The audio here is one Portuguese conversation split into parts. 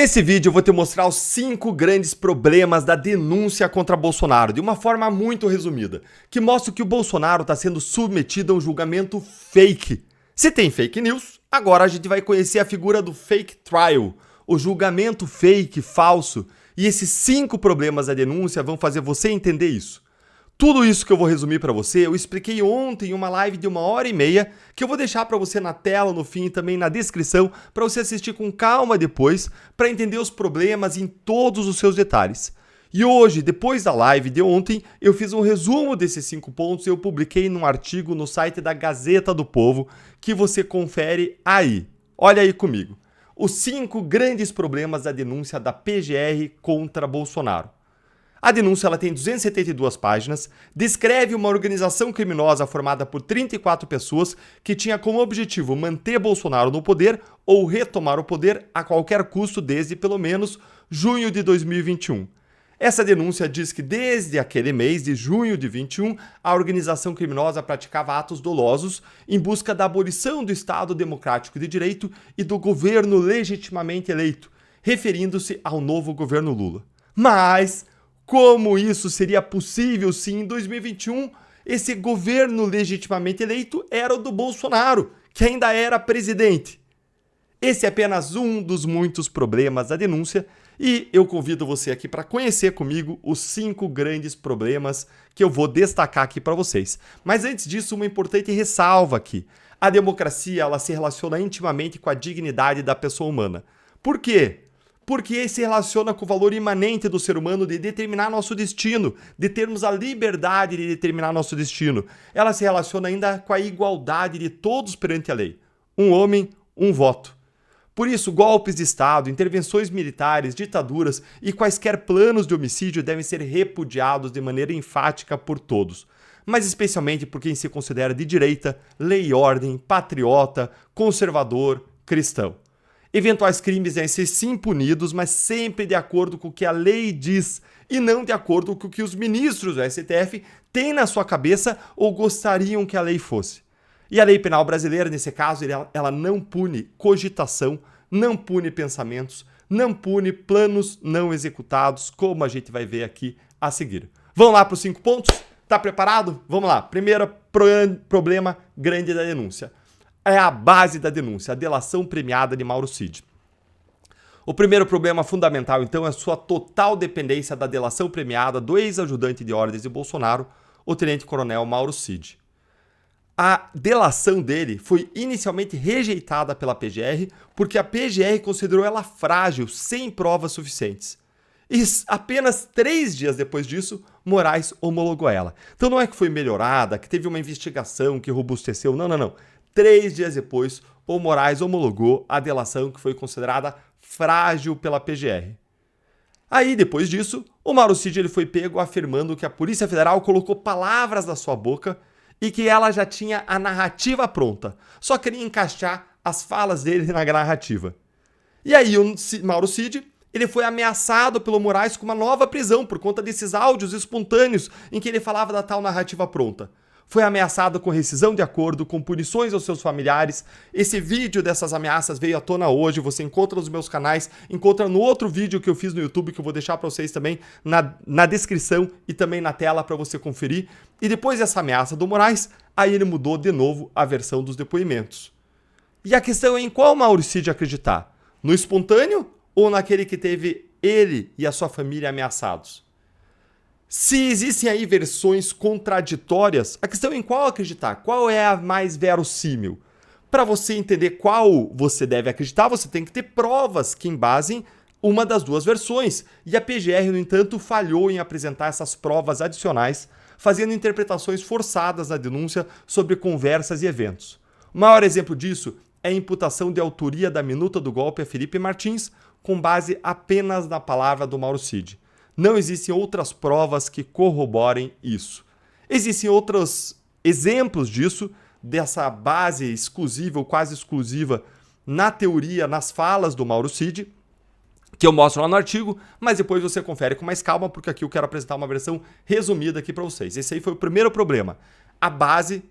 Nesse vídeo eu vou te mostrar os 5 grandes problemas da denúncia contra Bolsonaro, de uma forma muito resumida, que mostra que o Bolsonaro está sendo submetido a um julgamento fake. Se tem fake news, agora a gente vai conhecer a figura do fake trial, o julgamento fake, falso, e esses 5 problemas da denúncia vão fazer você entender isso. Tudo isso que eu vou resumir para você, eu expliquei ontem em uma live de 1h30, que eu vou deixar para você na tela, no fim e também na descrição, para você assistir com calma depois, para entender os problemas em todos os seus detalhes. E hoje, depois da live de ontem, eu fiz um resumo desses 5 pontos e eu publiquei num artigo no site da Gazeta do Povo, que você confere aí. Olha aí comigo. Os 5 grandes problemas da denúncia da PGR contra Bolsonaro. A denúncia ela tem 272 páginas, descreve uma organização criminosa formada por 34 pessoas que tinha como objetivo manter Bolsonaro no poder ou retomar o poder a qualquer custo desde pelo menos junho de 2021. Essa denúncia diz que desde aquele mês de junho de 21, a organização criminosa praticava atos dolosos em busca da abolição do Estado Democrático de Direito e do governo legitimamente eleito, referindo-se ao novo governo Lula. Mas como isso seria possível se em 2021 esse governo legitimamente eleito era o do Bolsonaro, que ainda era presidente? Esse é apenas um dos muitos problemas da denúncia e eu convido você aqui para conhecer comigo os 5 grandes problemas que eu vou destacar aqui para vocês. Mas antes disso, uma importante ressalva aqui. A democracia ela se relaciona intimamente com a dignidade da pessoa humana. Por quê? Porque se relaciona com o valor imanente do ser humano de determinar nosso destino, de termos a liberdade de determinar nosso destino. Ela se relaciona ainda com a igualdade de todos perante a lei. Um homem, um voto. Por isso, golpes de Estado, intervenções militares, ditaduras e quaisquer planos de homicídio devem ser repudiados de maneira enfática por todos. Mas especialmente por quem se considera de direita, lei e ordem, patriota, conservador, cristão. Eventuais crimes devem ser sim punidos, mas sempre de acordo com o que a lei diz e não de acordo com o que os ministros do STF têm na sua cabeça ou gostariam que a lei fosse. E a lei penal brasileira, nesse caso, ela não pune cogitação, não pune pensamentos, não pune planos não executados, como a gente vai ver aqui a seguir. Vamos lá para os 5 pontos? Tá preparado? Vamos lá. Primeiro problema grande da denúncia. É a base da denúncia, a delação premiada de Mauro Cid. O primeiro problema fundamental, então, é a sua total dependência da delação premiada do ex-ajudante de ordens de Bolsonaro, o tenente-coronel Mauro Cid. A delação dele foi inicialmente rejeitada pela PGR porque a PGR considerou ela frágil, sem provas suficientes. E apenas 3 dias depois disso, Moraes homologou ela. Então não é que foi melhorada, que teve uma investigação que robusteceu, não. 3 dias depois, o Moraes homologou a delação que foi considerada frágil pela PGR. Aí, depois disso, o Mauro Cid ele foi pego afirmando que a Polícia Federal colocou palavras na sua boca e que ela já tinha a narrativa pronta. Só queria encaixar as falas dele na narrativa. E aí o Mauro Cid ele foi ameaçado pelo Moraes com uma nova prisão por conta desses áudios espontâneos em que ele falava da tal narrativa pronta. Foi ameaçado com rescisão de acordo, com punições aos seus familiares. Esse vídeo dessas ameaças veio à tona hoje, você encontra nos meus canais, encontra no outro vídeo que eu fiz no YouTube, que eu vou deixar para vocês também na descrição e também na tela para você conferir. E depois dessa ameaça do Moraes, aí ele mudou de novo a versão dos depoimentos. E a questão é em qual Mauro Cid acreditar? No espontâneo ou naquele que teve ele e a sua família ameaçados? Se existem aí versões contraditórias, a questão é em qual acreditar, qual é a mais verossímil. Para você entender qual você deve acreditar, você tem que ter provas que embasem uma das duas versões. E a PGR, no entanto, falhou em apresentar essas provas adicionais, fazendo interpretações forçadas na denúncia sobre conversas e eventos. O maior exemplo disso é a imputação de autoria da minuta do golpe a Felipe Martins, com base apenas na palavra do Mauro Cid. Não existem outras provas que corroborem isso. Existem outros exemplos disso, dessa base exclusiva ou quase exclusiva na teoria, nas falas do Mauro Cid, que eu mostro lá no artigo, mas depois você confere com mais calma, porque aqui eu quero apresentar uma versão resumida aqui para vocês. Esse aí foi o primeiro problema. A base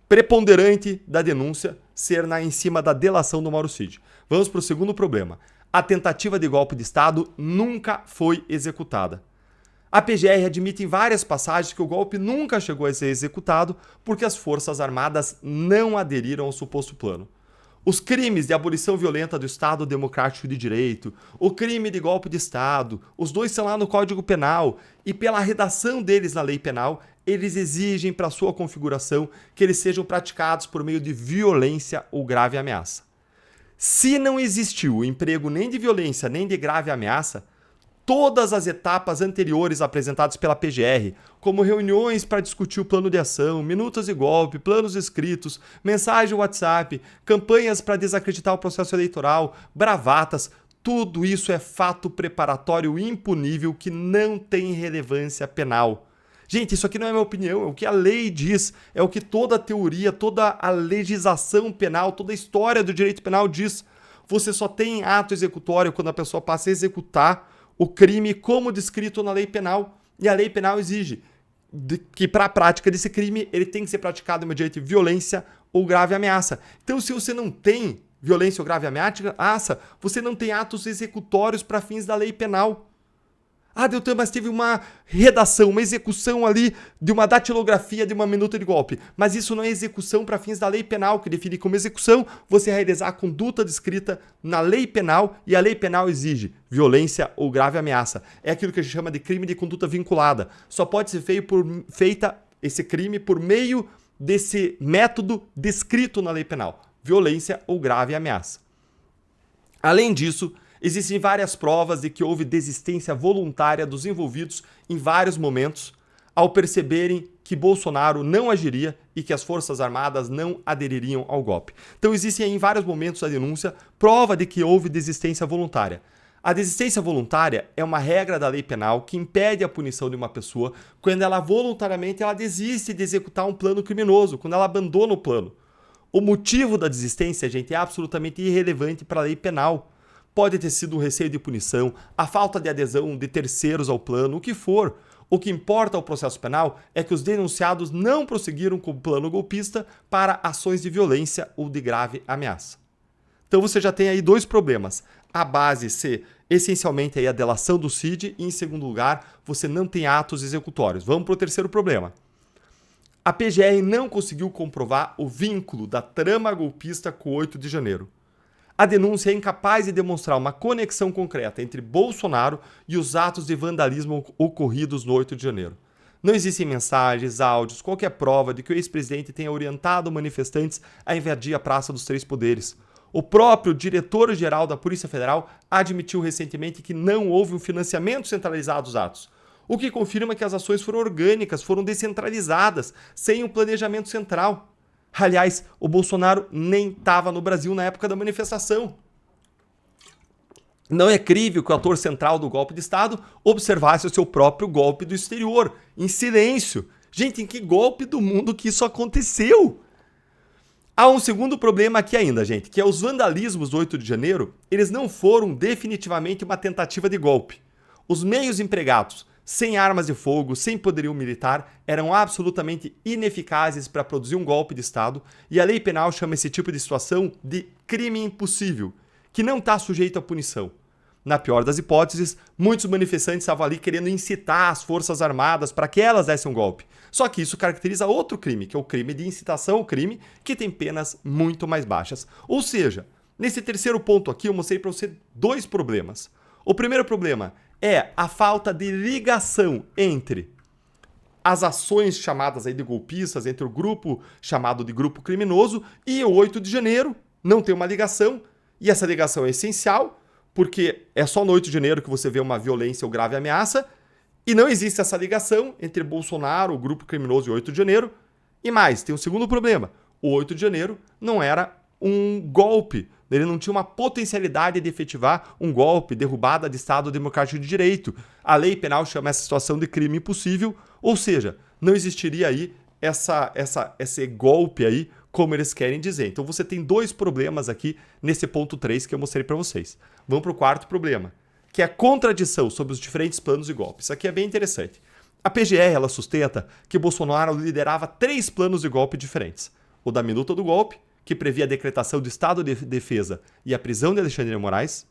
preponderante da denúncia ser em cima da delação do Mauro Cid. Vamos para o segundo problema. A tentativa de golpe de Estado nunca foi executada. A PGR admite em várias passagens que o golpe nunca chegou a ser executado porque as Forças Armadas não aderiram ao suposto plano. Os crimes de abolição violenta do Estado Democrático de Direito, o crime de golpe de Estado, os dois estão lá no Código Penal e pela redação deles na lei penal, eles exigem para sua configuração que eles sejam praticados por meio de violência ou grave ameaça. Se não existiu o emprego nem de violência nem de grave ameaça, todas as etapas anteriores apresentadas pela PGR, como reuniões para discutir o plano de ação, minutas de golpe, planos escritos, mensagem WhatsApp, campanhas para desacreditar o processo eleitoral, bravatas, tudo isso é fato preparatório impunível que não tem relevância penal. Gente, isso aqui não é minha opinião, é o que a lei diz, é o que toda a teoria, toda a legislação penal, toda a história do direito penal diz. Você só tem ato executório quando a pessoa passa a executar o crime como descrito na lei penal. E a lei penal exige que para a prática desse crime ele tem que ser praticado mediante violência ou grave ameaça. Então, se você não tem violência ou grave ameaça, você não tem atos executórios para fins da lei penal. Ah, Deltan, mas teve uma redação, uma execução ali de uma datilografia de uma minuta de golpe. Mas isso não é execução para fins da lei penal, que define como execução você realizar a conduta descrita na lei penal e a lei penal exige violência ou grave ameaça. É aquilo que a gente chama de crime de conduta vinculada. Só pode ser feita esse crime por meio desse método descrito na lei penal. Violência ou grave ameaça. Além disso, existem várias provas de que houve desistência voluntária dos envolvidos em vários momentos ao perceberem que Bolsonaro não agiria e que as Forças Armadas não adeririam ao golpe. Então existem aí, em vários momentos da denúncia prova de que houve desistência voluntária. A desistência voluntária é uma regra da lei penal que impede a punição de uma pessoa quando ela voluntariamente desiste de executar um plano criminoso, quando ela abandona o plano. O motivo da desistência, gente, é absolutamente irrelevante para a lei penal. Pode ter sido um receio de punição, a falta de adesão de terceiros ao plano, o que for. O que importa ao processo penal é que os denunciados não prosseguiram com o plano golpista para ações de violência ou de grave ameaça. Então você já tem aí dois problemas. A base ser essencialmente aí a delação do CID e, em segundo lugar, você não tem atos executórios. Vamos para o terceiro problema. A PGR não conseguiu comprovar o vínculo da trama golpista com o 8 de janeiro. A denúncia é incapaz de demonstrar uma conexão concreta entre Bolsonaro e os atos de vandalismo ocorridos no 8 de janeiro. Não existem mensagens, áudios, qualquer prova de que o ex-presidente tenha orientado manifestantes a invadir a Praça dos Três Poderes. O próprio diretor-geral da Polícia Federal admitiu recentemente que não houve um financiamento centralizado dos atos, o que confirma que as ações foram orgânicas, foram descentralizadas, sem um planejamento central. Aliás, o Bolsonaro nem estava no Brasil na época da manifestação. Não é crível que o ator central do golpe de Estado observasse o seu próprio golpe do exterior, em silêncio. Gente, em que golpe do mundo que isso aconteceu? Há um segundo problema aqui ainda, gente, que é os vandalismos do 8 de janeiro, eles não foram definitivamente uma tentativa de golpe. Os meios empregados, sem armas de fogo, sem poderio militar, eram absolutamente ineficazes para produzir um golpe de Estado e a lei penal chama esse tipo de situação de crime impossível, que não está sujeito à punição. Na pior das hipóteses, muitos manifestantes estavam ali querendo incitar as Forças Armadas para que elas dessem um golpe. Só que isso caracteriza outro crime, que é o crime de incitação ao crime, que tem penas muito mais baixas. Ou seja, nesse terceiro ponto aqui eu mostrei para você dois problemas. O primeiro problema é a falta de ligação entre as ações chamadas aí de golpistas, entre o grupo chamado de grupo criminoso e o 8 de janeiro. Não tem uma ligação, e essa ligação é essencial, porque é só no 8 de janeiro que você vê uma violência ou grave ameaça, e não existe essa ligação entre Bolsonaro, o grupo criminoso e o 8 de janeiro. E mais, tem um segundo problema. O 8 de janeiro não era um golpe, ele não tinha uma potencialidade de efetivar um golpe, derrubada de Estado Democrático de Direito. A lei penal chama essa situação de crime impossível, ou seja, não existiria aí esse golpe aí, como eles querem dizer. Então você tem dois problemas aqui nesse ponto 3 que eu mostrei para vocês. Vamos para o quarto problema, que é a contradição sobre os diferentes planos de golpe. Isso aqui é bem interessante. A PGR ela sustenta que Bolsonaro liderava 3 planos de golpe diferentes. O da minuta do golpe, que previa a decretação do estado de defesa e a prisão de Alexandre de Moraes.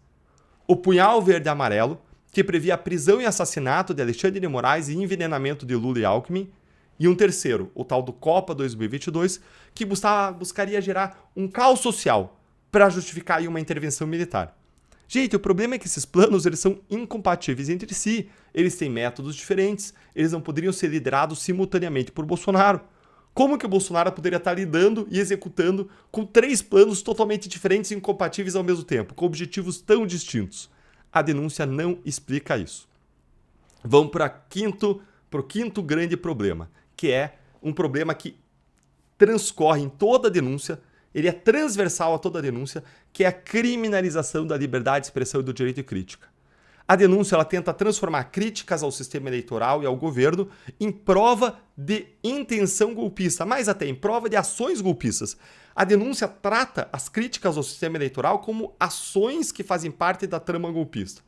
O punhal verde e amarelo, que previa a prisão e assassinato de Alexandre de Moraes e envenenamento de Lula e Alckmin. E um terceiro, o tal do Copa 2022, que buscaria gerar um caos social para justificar aí uma intervenção militar. Gente, o problema é que esses planos eles são incompatíveis entre si, eles têm métodos diferentes, eles não poderiam ser liderados simultaneamente por Bolsonaro. Como que o Bolsonaro poderia estar lidando e executando com 3 planos totalmente diferentes e incompatíveis ao mesmo tempo, com objetivos tão distintos? A denúncia não explica isso. Vamos para o quinto grande problema, que é um problema que transcorre em toda a denúncia, ele é transversal a toda a denúncia, que é a criminalização da liberdade de expressão e do direito de crítica. A denúncia ela tenta transformar críticas ao sistema eleitoral e ao governo em prova de intenção golpista, mais até em prova de ações golpistas. A denúncia trata as críticas ao sistema eleitoral como ações que fazem parte da trama golpista.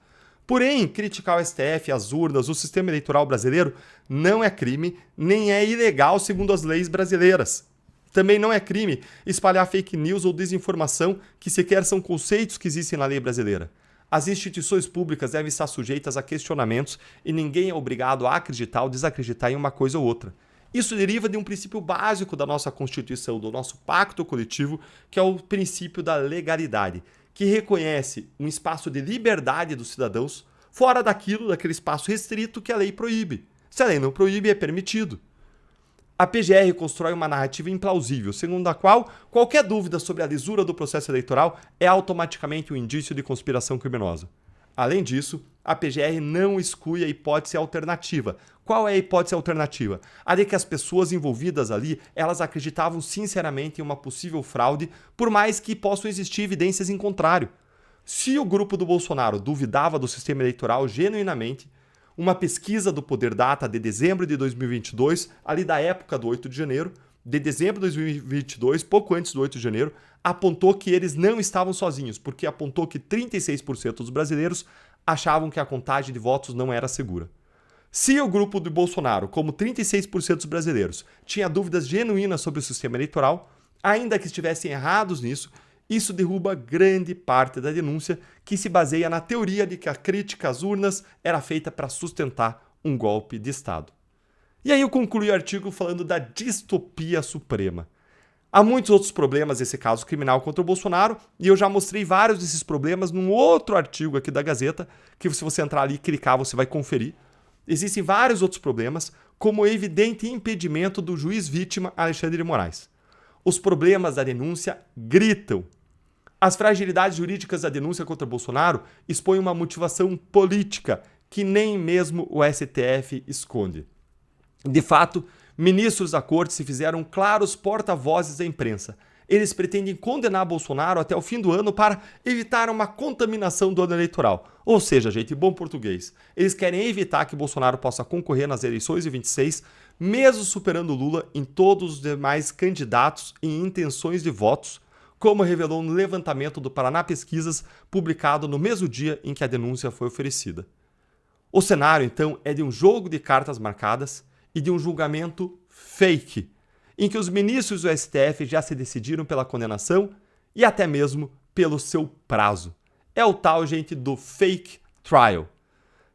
Porém, criticar o STF, as urnas, o sistema eleitoral brasileiro não é crime, nem é ilegal segundo as leis brasileiras. Também não é crime espalhar fake news ou desinformação, que sequer são conceitos que existem na lei brasileira. As instituições públicas devem estar sujeitas a questionamentos e ninguém é obrigado a acreditar ou desacreditar em uma coisa ou outra. Isso deriva de um princípio básico da nossa Constituição, do nosso pacto coletivo, que é o princípio da legalidade, que reconhece um espaço de liberdade dos cidadãos fora daquele espaço restrito que a lei proíbe. Se a lei não proíbe, é permitido. A PGR constrói uma narrativa implausível, segundo a qual qualquer dúvida sobre a lisura do processo eleitoral é automaticamente um indício de conspiração criminosa. Além disso, a PGR não exclui a hipótese alternativa. Qual é a hipótese alternativa? A de que as pessoas envolvidas ali, elas acreditavam sinceramente em uma possível fraude, por mais que possam existir evidências em contrário. Se o grupo do Bolsonaro duvidava do sistema eleitoral genuinamente, uma pesquisa do Poder Data de dezembro de 2022, ali da época do 8 de janeiro, de dezembro de 2022, pouco antes do 8 de janeiro, apontou que eles não estavam sozinhos, porque apontou que 36% dos brasileiros achavam que a contagem de votos não era segura. Se o grupo do Bolsonaro, como 36% dos brasileiros, tinha dúvidas genuínas sobre o sistema eleitoral, ainda que estivessem errados nisso, isso derruba grande parte da denúncia que se baseia na teoria de que a crítica às urnas era feita para sustentar um golpe de Estado. E aí eu concluí o artigo falando da distopia suprema. Há muitos outros problemas desse caso criminal contra o Bolsonaro e eu já mostrei vários desses problemas num outro artigo aqui da Gazeta, que se você entrar ali e clicar você vai conferir. Existem vários outros problemas, como o evidente impedimento do juiz vítima Alexandre de Moraes. Os problemas da denúncia gritam. As fragilidades jurídicas da denúncia contra Bolsonaro expõem uma motivação política que nem mesmo o STF esconde. De fato, ministros da corte se fizeram claros porta-vozes da imprensa. Eles pretendem condenar Bolsonaro até o fim do ano para evitar uma contaminação do ano eleitoral. Ou seja, gente, em bom português, eles querem evitar que Bolsonaro possa concorrer nas eleições de 26, mesmo superando Lula em todos os demais candidatos e intenções de votos, como revelou no levantamento do Paraná Pesquisas, publicado no mesmo dia em que a denúncia foi oferecida. O cenário, então, é de um jogo de cartas marcadas e de um julgamento fake, em que os ministros do STF já se decidiram pela condenação e até mesmo pelo seu prazo. É o tal, gente, do fake trial.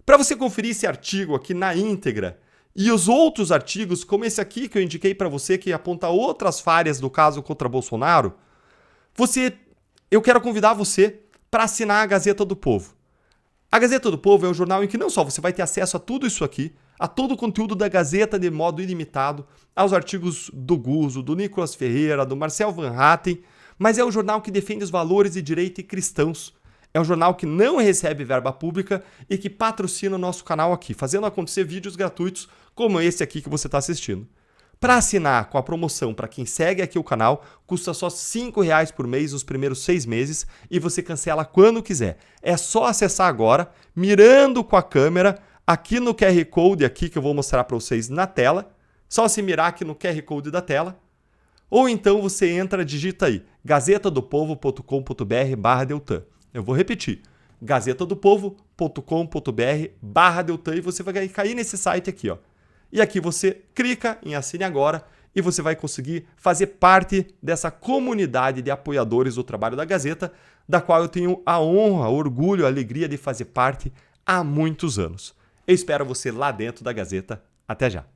Para você conferir esse artigo aqui na íntegra e os outros artigos, como esse aqui que eu indiquei para você, que aponta outras falhas do caso contra Bolsonaro, eu quero convidar você para assinar a Gazeta do Povo. A Gazeta do Povo é um jornal em que não só você vai ter acesso a tudo isso aqui, a todo o conteúdo da Gazeta de modo ilimitado, aos artigos do Guzzo, do Nicolas Ferreira, do Marcel Van Hatten, mas é um jornal que defende os valores de direito e cristãos. É um jornal que não recebe verba pública e que patrocina o nosso canal aqui, fazendo acontecer vídeos gratuitos como esse aqui que você está assistindo. Para assinar com a promoção para quem segue aqui o canal, custa só R$ 5,00 por mês nos primeiros 6 meses e você cancela quando quiser. É só acessar agora, mirando com a câmera, aqui no QR Code aqui que eu vou mostrar para vocês na tela. Só se mirar aqui no QR Code da tela. Ou então você entra, digita aí, gazetadopovo.com.br/Deltan. Eu vou repetir, gazetadopovo.com.br/Deltan e você vai cair nesse site aqui, ó. E aqui você clica em assine agora e você vai conseguir fazer parte dessa comunidade de apoiadores do trabalho da Gazeta, da qual eu tenho a honra, orgulho, a alegria de fazer parte há muitos anos. Eu espero você lá dentro da Gazeta. Até já!